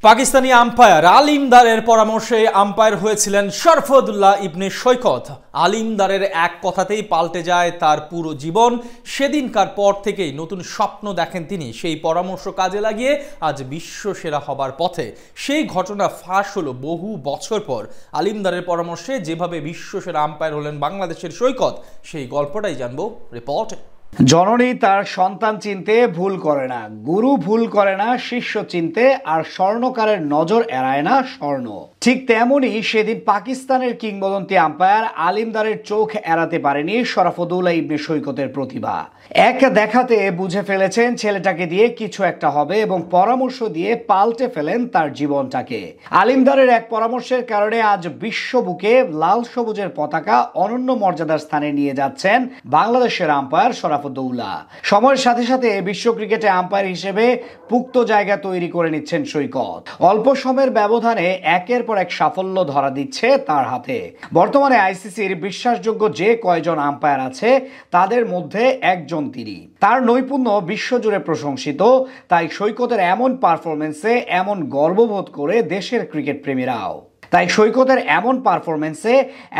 Pakistani umpire আলিমদারের পরামর্শে umpire হয়েছিলেন শরফুদ্দৌলা ইবনে সৈকত। আলিমদারের এক কথাতেই পাল্টে যায় তার পুরো জীবন। সেদিনকার পর থেকেই নতুন স্বপ্ন দেখেন তিনি। সেই পরামর্শ কাজে লাগিয়ে আজ বিশ্বসেরা হবার পথে। সেই ঘটনা ফাঁস হলো বহু বছর পর। আলিমদারের পরামর্শে যেভাবে বিশ্বসেরা আম্পায়ার হলেন বাংলাদেশের সৈকত, সেই গল্পটাই জানবো রিপোর্টে। জননী তার সন্তান চিনতে ভুল করে না, গুরু ভুল করে না শিষ্য চিনতে, আর স্বর্ণকারের নজর এড়ায় না স্বর্ণ। ঠিক তেমনই সেদিন পাকিস্তানের কিংবদন্তি আম্পায়ার আলিমদারের চোখ এড়াতে পারেনি শরফুদ্দৌলা ইবনে সৈকতের প্রতিভা। এক দেখাতে বুঝে ফেলেছেন ছেলেটাকে দিয়ে কিছু একটা হবে এবং পরামর্শ দিয়ে পাল্টে ফেলেন তার জীবনটাকে। আলিমদারের এক পরামর্শের কারণে আজ বিশ্ব বুকে লাল সবুজের পতাকা অনন্য মর্যাদার স্থানে নিয়ে যাচ্ছেন বাংলাদেশের আম্পায়ার শরফুদ্দৌলা। সময়ের সাথে সাথে বিশ্ব ক্রিকেটে আম্পায়ার হিসেবে পুক্ত জায়গা তৈরি করে নিচ্ছেন সৈকত। অল্প সময়ের ব্যবধানে একের পর এক সাফল্য ধরা দিচ্ছে তার হাতে। বর্তমানে আইসিসির বিশ্বাসযোগ্য যে কয়জন আম্পায়ার আছে তাদের মধ্যে একজন তিনি। তার নৈপুণ্য বিশ্বজুড়ে প্রশংসিত। তাই সৈকতের এমন পারফরমেন্সে এমন গর্ববোধ করে দেশের ক্রিকেট প্রেমীরাও। তাই সৈকতের এমন পারফরমেন্সে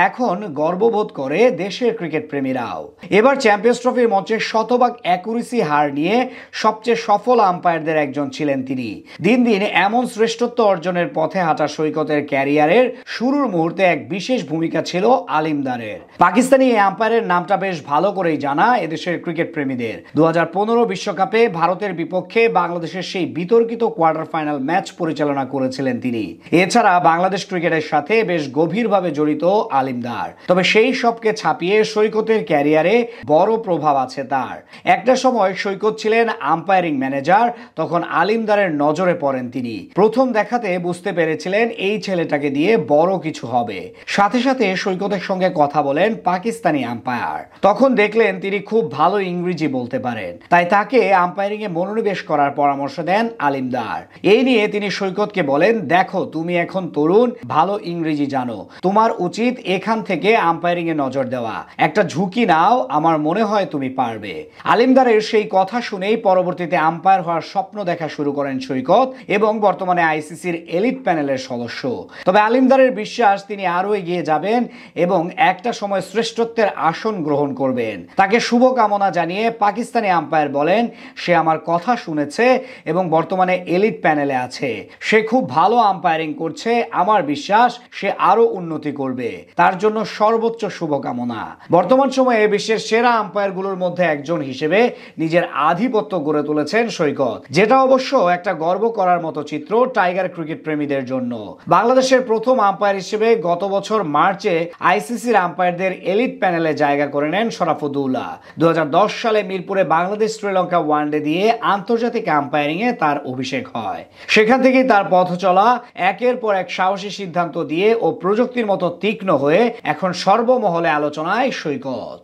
এখন গর্ববোধ করে দেশের ক্রিকেট প্রেমীরাও। এবার চ্যাম্পিয়ন্স ট্রফির মঞ্চে শতভাগ অ্যাকুরেসি হার নিয়ে সবচেয়ে সফল আম্পায়ারদের একজন ছিলেন তিনি। দিন দিন এমন শ্রেষ্ঠত্ব অর্জনের পথে হাঁটা সৈকতের ক্যারিয়ারের শুরুর মুহূর্তে এক বিশেষ ভূমিকা ছিল আলিমদারের। পাকিস্তানি এই আম্পায়ারের নামটা বেশ ভালো করেই জানা এদেশের ক্রিকেট প্রেমীদের। 2015 বিশ্বকাপে ভারতের বিপক্ষে বাংলাদেশের সেই বিতর্কিত কোয়ার্টার ফাইনাল ম্যাচ পরিচালনা করেছিলেন তিনি। এছাড়া বাংলাদেশ ক্রিকেটের সাথে বেশ গভীরভাবে জড়িত আলিমদার। তবে সেই সবকে ছাপিয়ে সৈকতের ক্যারিয়ারে বড় প্রভাব আছে তার। একটা সময় সৈকত ছিলেন আম্পায়ারিং ম্যানেজার, তখন আলিমদারের নজরে পড়েন তিনি। প্রথম দেখাতে বুঝতে পেরেছিলেন এই ছেলেটাকে দিয়ে বড় কিছু হবে। সাথে সাথে সৈকতের সঙ্গে কথা বলেন পাকিস্তানি আম্পায়ার। তখন দেখলেন তিনি খুব ভালো ইংরেজি বলতে পারেন, তাই তাকে আম্পায়ারিং এ মনোনিবেশ করার পরামর্শ দেন আলিমদার। এই নিয়ে তিনি সৈকতকে বলেন, দেখো তুমি এখন তরুণ, ভালো ইংরেজি জানো, তোমার উচিত এখান থেকে আম্পায়ারিং এ নজর দেওয়া, একটা ঝুঁকি নাও, আমার মনে হয় তুমি পারবে। আলিমদারের সেই কথা শুনেই পরবর্তীতে আম্পায়ার হওয়ার স্বপ্ন দেখা শুরু করেন সৈকত এবং বর্তমানে আইসিসির এলিট প্যানেলের সদস্য। তবে আলিমদারের বিশ্বাস তিনি আরো এগিয়ে যাবেন এবং একটা সময় শ্রেষ্ঠত্বের আসন গ্রহণ করবেন। তাকে শুভকামনা জানিয়ে পাকিস্তানি আম্পায়ার বলেন, সে আমার কথা শুনেছে এবং বর্তমানে এলিট প্যানেলে আছে, সে খুব ভালো আম্পায়ারিং করছে, আমার বিশ্বাস সে আরো উন্নতি করবে, তার জন্য সর্বোচ্চ শুভকামনা। বর্তমান সময়ে বিশ্বের সেরা আম্পায়ারগুলোর মধ্যে একজন হিসেবে নিজের আধিপত্য গড়ে তুলেছেন সৈকত, যেটা অবশ্য একটা গর্ব করার মতো চিত্র টাইগার ক্রিকেট প্রেমীদের জন্য। বাংলাদেশের প্রথম আম্পায়ার হিসেবে গত বছর মার্চে আইসিসির আম্পায়ারদের এলিট প্যানেলে জায়গা করে নেন শরফুদ্দৌলা। 2010 সালে মিরপুরে বাংলাদেশ শ্রীলঙ্কা ওয়ানডে দিয়ে আন্তর্জাতিক আম্পায়ারিং এ তার অভিষেক হয়। সেখান থেকেই তার পথ চলা একের পর এক সাহসী সিদ্ধান্ত দিয়ে ও প্রযুক্তির মতো তীক্ষ্ণ হয়ে এখন সর্বমহলে আলোচনায় সৈকত।